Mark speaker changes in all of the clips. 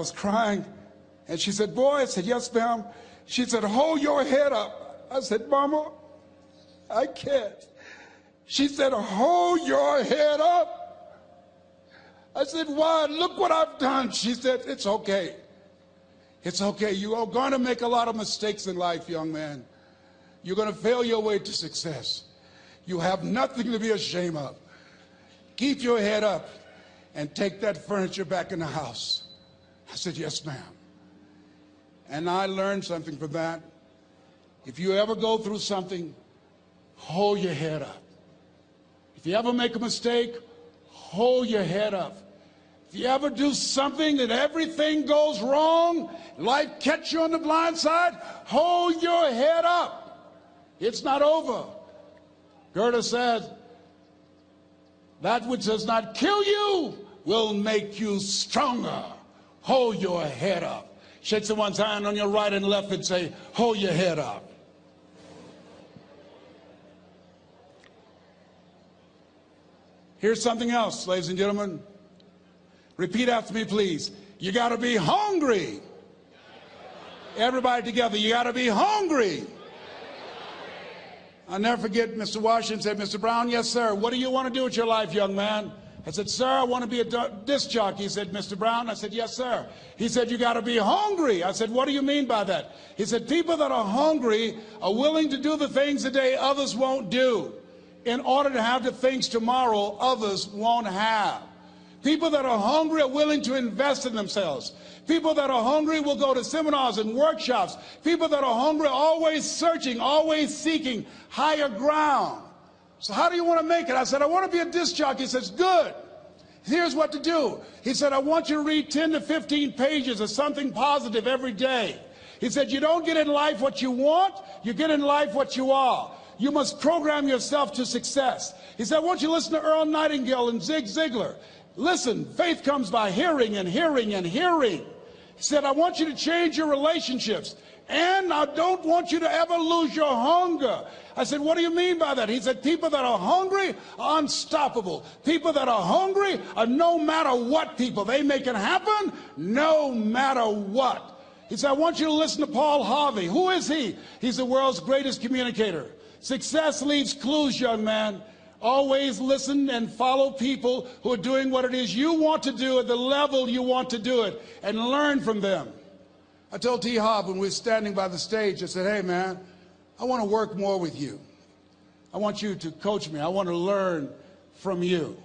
Speaker 1: was crying, and she said, boy, I said, yes, ma'am. She said, hold your head up. I said, Mama, I can't. She said, hold your head up. I said, why? Look what I've done. She said, it's okay. It's okay. You are going to make a lot of mistakes in life, young man. You're going to fail your way to success. You have nothing to be ashamed of. Keep your head up and take that furniture back in the house. I said, yes, ma'am. And I learned something from that. If you ever go through something, hold your head up. If you ever make a mistake, hold your head up. If you ever do something that everything goes wrong, life catch you on the blind side, hold your head up. It's not over. Goethe said, that which does not kill you will make you stronger. Hold your head up. Shake someone's hand on your right and left and say, hold your head up. Here's something else, ladies and gentlemen. Repeat after me, please. You got to be hungry. Everybody together, you got to be hungry. I'll never forget Mr. Washington said, Mr. Brown, yes, sir. What do you want to do with your life, young man? I said, sir, I want to be a disc jockey. He said, Mr. Brown? I said, yes, sir. He said, you got to be hungry. I said, what do you mean by that? He said, people that are hungry are willing to do the things today others won't do in order to have the things tomorrow others won't have. People that are hungry are willing to invest in themselves. People that are hungry will go to seminars and workshops. People that are hungry are always searching, always seeking higher ground. So how do you want to make it? I said, I want to be a disc jockey. He says, good. Here's what to do. He said, I want you to read 10 to 15 pages of something positive every day. He said, you don't get in life what you want, you get in life what you are. You must program yourself to success. He said, I want you to listen to Earl Nightingale and Zig Ziglar. Listen, faith comes by hearing and hearing and hearing. He said, I want you to change your relationships. And I don't want you to ever lose your hunger. I said, what do you mean by that? He said, people that are hungry are unstoppable. People that are hungry are no matter what people. They make it happen no matter what. He said, I want you to listen to Paul Harvey. Who is he? He's the world's greatest communicator. Success leaves clues, young man. Always listen and follow people who are doing what it is you want to do at the level you want to do it and learn from them. I told T. Hobb when we were standing by the stage, I said, hey, man, I want to work more with you. I want you to coach me. I want to learn from you.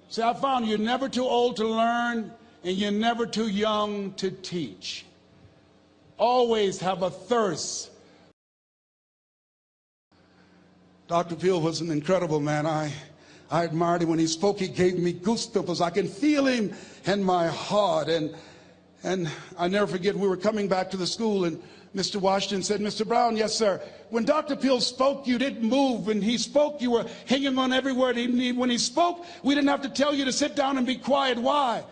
Speaker 1: See, I found you're never too old to learn and you're never too young to teach. Always have a thirst. Dr. Peel was an incredible man. I admired him. When he spoke, he gave me goosebumps. I can feel him in my heart. And I never forget, we were coming back to the school, and Mr. Washington said, Mr. Brown, yes, sir. When Dr. Peel spoke, you didn't move. When he spoke, you were hanging on every word. When he spoke, we didn't have to tell you to sit down and be quiet. Why?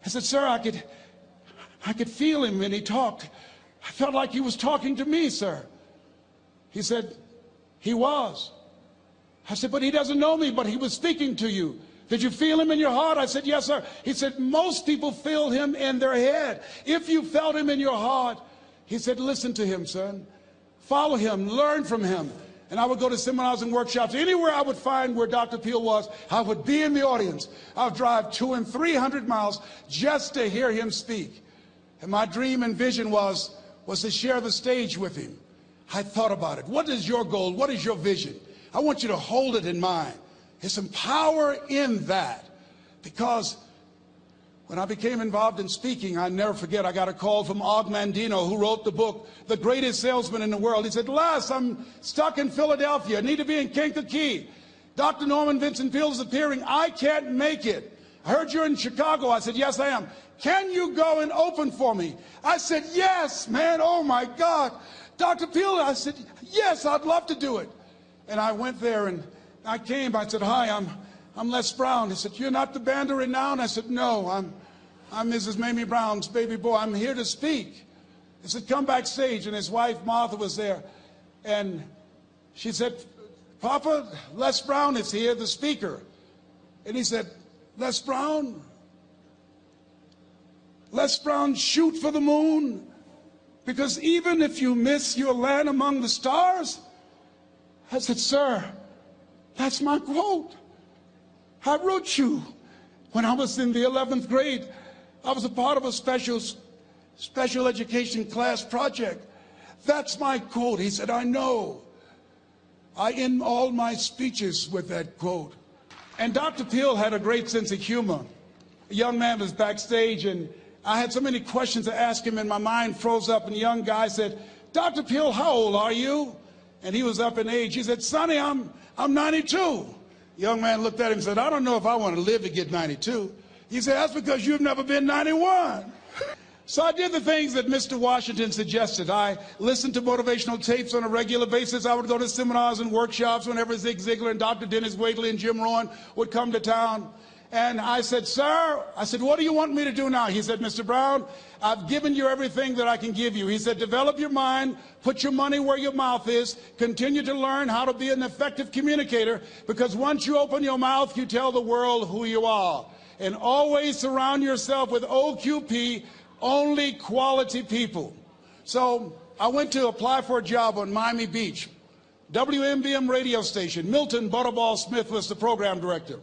Speaker 1: I said, sir, I could feel him when he talked. I felt like he was talking to me, sir. He said, he was. I said, but he doesn't know me, but he was speaking to you. Did you feel him in your heart? I said, yes, sir. He said, most people feel him in their head. If you felt him in your heart, he said, listen to him, son. Follow him, learn from him. And I would go to seminars and workshops. Anywhere I would find where Dr. Peel was, I would be in the audience. I would drive 200 and 300 miles just to hear him speak. And my dream and vision was to share the stage with him. I thought about it. What is your goal? What is your vision? I want you to hold it in mind. There's some power in that. Because when I became involved in speaking, I never forget, I got a call from Og Mandino, who wrote the book, The Greatest Salesman in the World. He said, Les, I'm stuck in Philadelphia. I need to be in Kankakee. Dr. Norman Vincent Peale is appearing. I can't make it. I heard you're in Chicago. I said, yes, I am. Can you go and open for me? I said, yes, man. Oh, my God. Dr. Peale, I said, yes, I'd love to do it. And I went there and I came. I said, hi, I'm Les Brown. He said, you're not the band of renown? I said, no, I'm Mrs. Mamie Brown's baby boy. I'm here to speak. He said, come backstage. And his wife, Martha, was there. And she said, Papa, Les Brown is here, the speaker. And he said, Les Brown? Les Brown, shoot for the moon, because even if you miss, you'll land among the stars. I said, sir, that's my quote. I wrote you when I was in the 11th grade. I was a part of a special education class project. That's my quote. He said, I know. I end all my speeches with that quote. And Dr. Peel had a great sense of humor. A young man was backstage, and I had so many questions to ask him, and my mind froze up, and the young guy said, Dr. Peel, how old are you? And he was up in age. He said, Sonny, I'm 92. The young man looked at him and said, I don't know if I want to live to get 92. He said, that's because you've never been 91. So I did the things that Mr. Washington suggested. I listened to motivational tapes on a regular basis. I would go to seminars and workshops whenever Zig Ziglar and Dr. Dennis Waitley and Jim Rohn would come to town. And I said, sir, what do you want me to do now? He said, Mr. Brown, I've given you everything that I can give you. He said, develop your mind, put your money where your mouth is, continue to learn how to be an effective communicator, because once you open your mouth, you tell the world who you are. And always surround yourself with OQP, only quality people. So I went to apply for a job on Miami Beach. WMBM radio station. Milton Butterball Smith was the program director.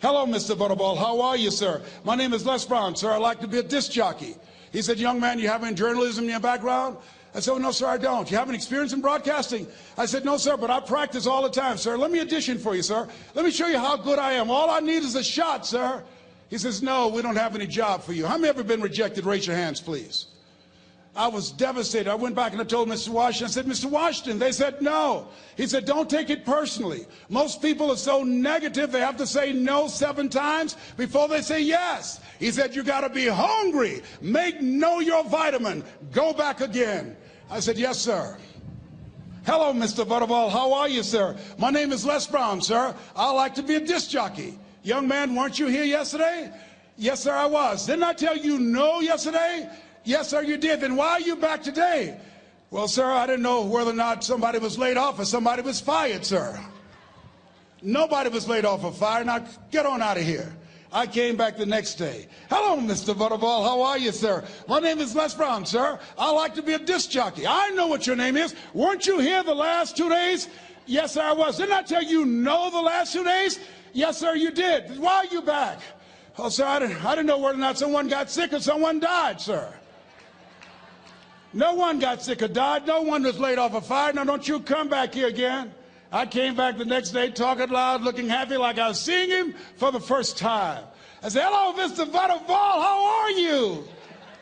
Speaker 1: Hello, Mr. Butterball. How are you, sir? My name is Les Brown, sir. I'd like to be a disc jockey. He said, young man, you have any journalism in your background? I said, oh, no, sir, I don't. You have any experience in broadcasting? I said, no, sir, but I practice all the time, sir. Let me audition for you, sir. Let me show you how good I am. All I need is a shot, sir. He says, no, we don't have any job for you. How many ever been rejected? Raise your hands, please. I was devastated. I went back and I told Mr. Washington, I said, Mr. Washington, they said no. He said, don't take it personally. Most people are so negative, they have to say no 7 times before they say yes. He said, you got to be hungry. Know your vitamin. Go back again. I said, yes, sir. Hello, Mr. Butterball. How are you, sir? My name is Les Brown, sir. I like to be a disc jockey. Young man, weren't you here yesterday? Yes, sir, I was. Didn't I tell you no yesterday? Yes, sir, you did. Then why are you back today? Well, sir, I didn't know whether or not somebody was laid off or somebody was fired, sir. Nobody was laid off or fired. Now, get on out of here. I came back the next day. Hello, Mr. Butterball. How are you, sir? My name is Les Brown, sir. I like to be a disc jockey. I know what your name is. Weren't you here the last 2 days? Yes, sir, I was. Didn't I tell you no the last 2 days? Yes, sir, you did. Why are you back? Oh, sir, I didn't know whether or not someone got sick or someone died, sir. No one got sick or died. No one was laid off or fired. Now, don't you come back here again. I came back the next day talking loud, looking happy like I was seeing him for the first time. I said, hello, Mr. Butterball, how are you?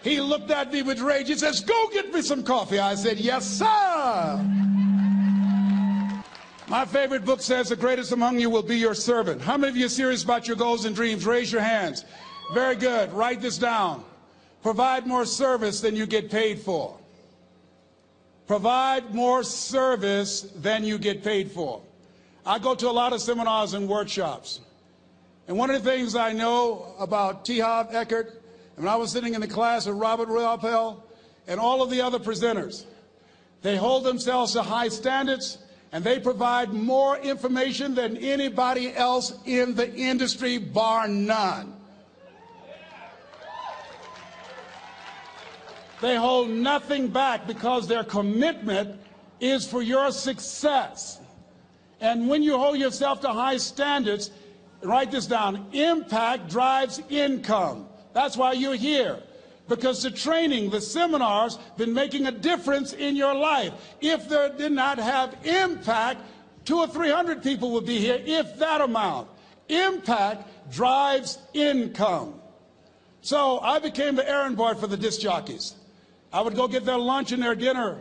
Speaker 1: He looked at me with rage. He says, go get me some coffee. I said, yes, sir. My favorite book says, the greatest among you will be your servant. How many of you are serious about your goals and dreams? Raise your hands. Very good. Write this down. Provide more service than you get paid for. Provide more service than you get paid for. I go to a lot of seminars and workshops. And one of the things I know about T. Harv Eckert, and when I was sitting in the class with Robert Ruppel and all of the other presenters, they hold themselves to high standards, and they provide more information than anybody else in the industry, bar none. They hold nothing back because their commitment is for your success. And when you hold yourself to high standards, write this down, impact drives income. That's why you're here. Because the training, the seminars, been making a difference in your life. If they did not have impact, 200 or 300 people would be here, if that amount. Impact drives income. So I became the errand boy for the disc jockeys. I would go get their lunch and their dinner,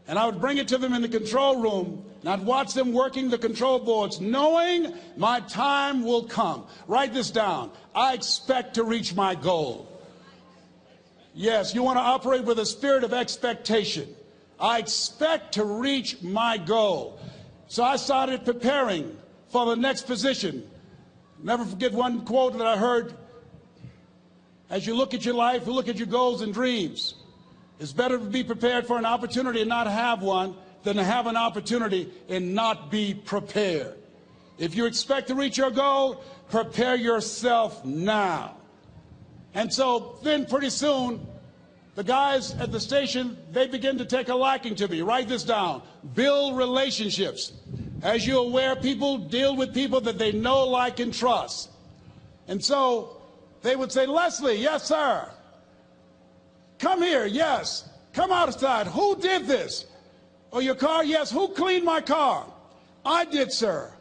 Speaker 1: and I would bring it to them in the control room, and I'd watch them working the control boards, knowing my time will come. Write this down. I expect to reach my goal. Yes, you want to operate with a spirit of expectation. I expect to reach my goal. So I started preparing for the next position. Never forget one quote that I heard. As you look at your life, you look at your goals and dreams. It's better to be prepared for an opportunity and not have one than to have an opportunity and not be prepared. If you expect to reach your goal, prepare yourself now. And so then pretty soon, the guys at the station, they begin to take a liking to me. Write this down. Build relationships. As you're aware, people deal with people that they know, like, and trust. And so they would say, Leslie, yes, sir. Come here, yes. Come outside. Who did this? Oh, your car? Yes. Who cleaned my car? I did, sir.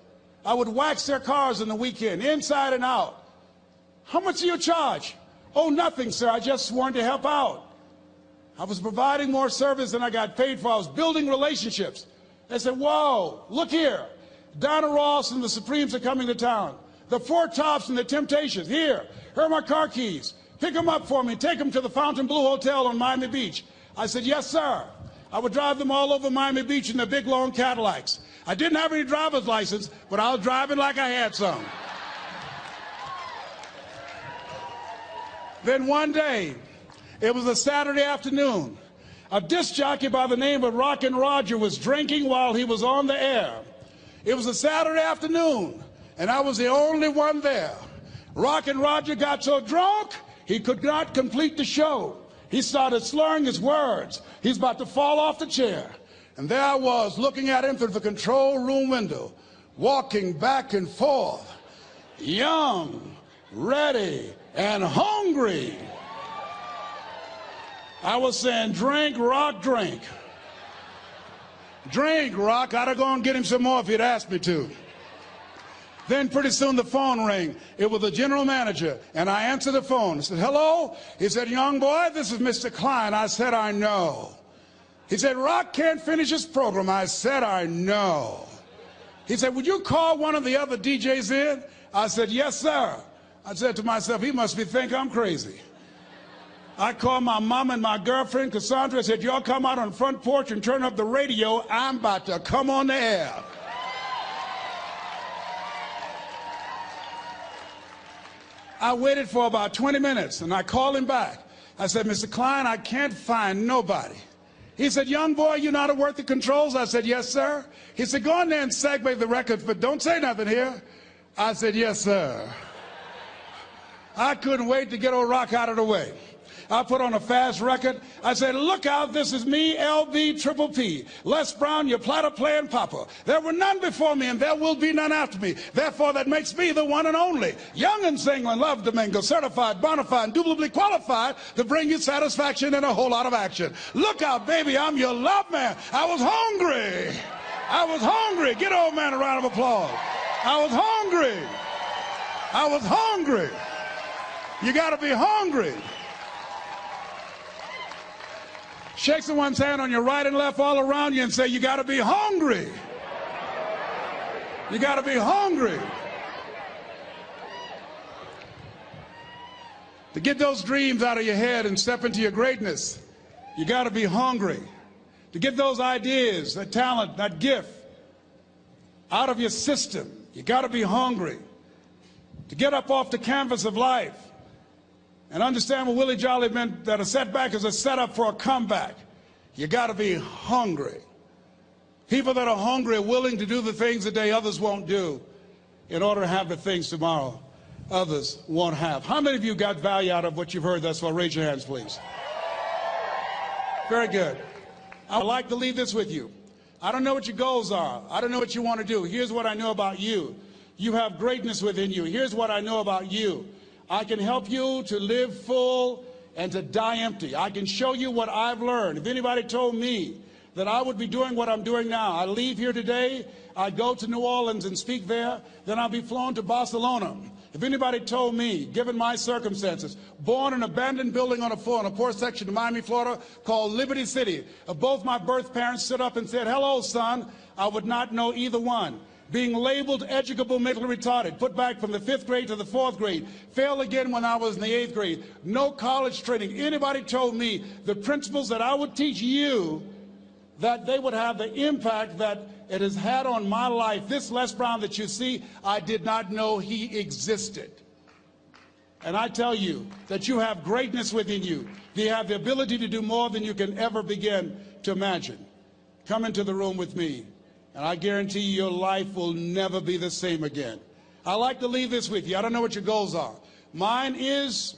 Speaker 1: I would wax their cars on the weekend, inside and out. How much do you charge? Oh, nothing, sir. I just wanted to help out. I was providing more service than I got paid for. I was building relationships. They said, whoa, look here. Donna Ross and the Supremes are coming to town. The Four Tops and the Temptations. Here are my car keys. Pick them up for me. Take them to the Fontainebleau Hotel on Miami Beach. I said, yes, sir. I would drive them all over Miami Beach in their big, long Cadillacs. I didn't have any driver's license, but I was driving like I had some. Then one day, it was a Saturday afternoon, a disc jockey by the name of Rockin' Roger was drinking while he was on the air. It was a Saturday afternoon, and I was the only one there. Rockin' Roger got so drunk, he could not complete the show. He started slurring his words. He's about to fall off the chair. And there I was, looking at him through the control room window, walking back and forth, young, ready, and hungry. I was saying, drink, Rock, drink. Drink, Rock. I'd have gone and get him some more if he'd asked me to. Then pretty soon the phone rang. It was the general manager, and I answered the phone. I said, hello? He said, young boy, this is Mr. Klein. I said, I know. He said, Rock can't finish his program. I said, I know. He said, would you call one of the other DJs in? I said, yes, sir. I said to myself, he must think I'm crazy. I called my mom and my girlfriend, Cassandra. I said, y'all come out on the front porch and turn up the radio. I'm about to come on the air. I waited for about 20 minutes, and I called him back. I said, Mr. Klein, I can't find nobody. He said, young boy, you know how to work the controls? I said, yes, sir. He said, go in there and segue the record, but don't say nothing here. I said, yes, sir. I couldn't wait to get old Rock out of the way. I put on a fast record. I said, look out, this is me, LB Triple P. Les Brown, your platter playing papa. There were none before me, and there will be none after me. Therefore, that makes me the one and only. Young and single and love to mingle, certified, bona fide, indubitably qualified to bring you satisfaction and a whole lot of action. Look out, baby, I'm your love man. I was hungry. I was hungry. Get old man a round of applause. I was hungry. I was hungry. You got to be hungry. Shake someone's hand on your right and left all around you and say, you got to be hungry. You got to be hungry. To get those dreams out of your head and step into your greatness, you got to be hungry. To get those ideas, that talent, that gift out of your system, you got to be hungry. To get up off the canvas of life and understand what Willie Jolly meant, that a setback is a setup for a comeback. You got to be hungry. People that are hungry are willing to do the things today others won't do in order to have the things tomorrow others won't have. How many of you got value out of what you've heard thus far? Raise your hands, please. Very good. I'd like to leave this with you. I don't know what your goals are. I don't know what you want to do. Here's what I know about you. You have greatness within you. Here's what I know about you. I can help you to live full and to die empty. I can show you what I've learned. If anybody told me that I would be doing what I'm doing now, I leave here today, I go to New Orleans and speak there, then I'll be flown to Barcelona. If anybody told me, given my circumstances, born in an abandoned building on a poor section of Miami, Florida, called Liberty City, both my birth parents stood up and said, hello, son, I would not know either one. Being labeled educable mentally retarded, put back from the 5th grade to the 4th grade, failed again when I was in the 8th grade, no college training. Anybody told me the principles that I would teach you, that they would have the impact that it has had on my life. This Les Brown that you see, I did not know he existed. And I tell you that you have greatness within you. You have the ability to do more than you can ever begin to imagine. Come into the room with me. And I guarantee you your life will never be the same again. I like to leave this with you. I don't know what your goals are. Mine is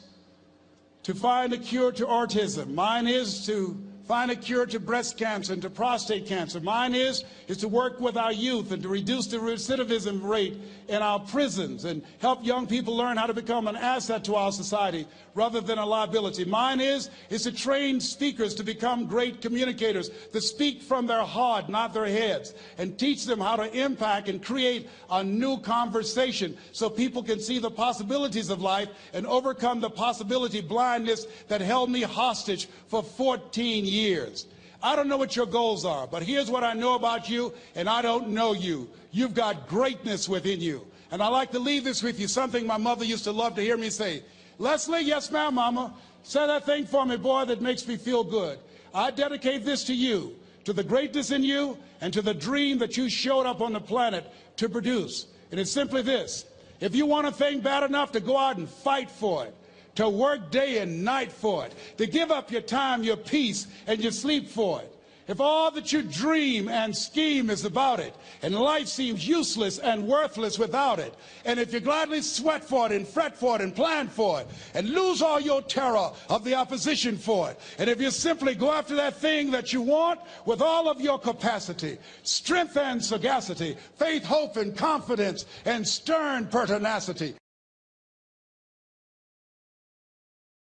Speaker 1: to find a cure to autism. Mine is to find a cure to breast cancer and to prostate cancer. Mine is to work with our youth and to reduce the recidivism rate in our prisons and help young people learn how to become an asset to our society rather than a liability. Mine is to train speakers to become great communicators, to speak from their heart, not their heads, and teach them how to impact and create a new conversation so people can see the possibilities of life and overcome the possibility blindness that held me hostage for 14 years. I don't know what your goals are, but here's what I know about you, and I don't know you. You've got greatness within you. And I like to leave this with you, something my mother used to love to hear me say. Leslie, yes ma'am, mama. Say that thing for me, boy, that makes me feel good. I dedicate this to you, to the greatness in you, and to the dream that you showed up on the planet to produce. And it's simply this. If you want a thing bad enough to go out and fight for it, to work day and night for it, to give up your time, your peace, and your sleep for it. If all that you dream and scheme is about it, and life seems useless and worthless without it, and if you gladly sweat for it and fret for it and plan for it, and lose all your terror of the opposition for it, and if you simply go after that thing that you want with all of your capacity, strength and sagacity, faith, hope, and confidence, and stern pertinacity,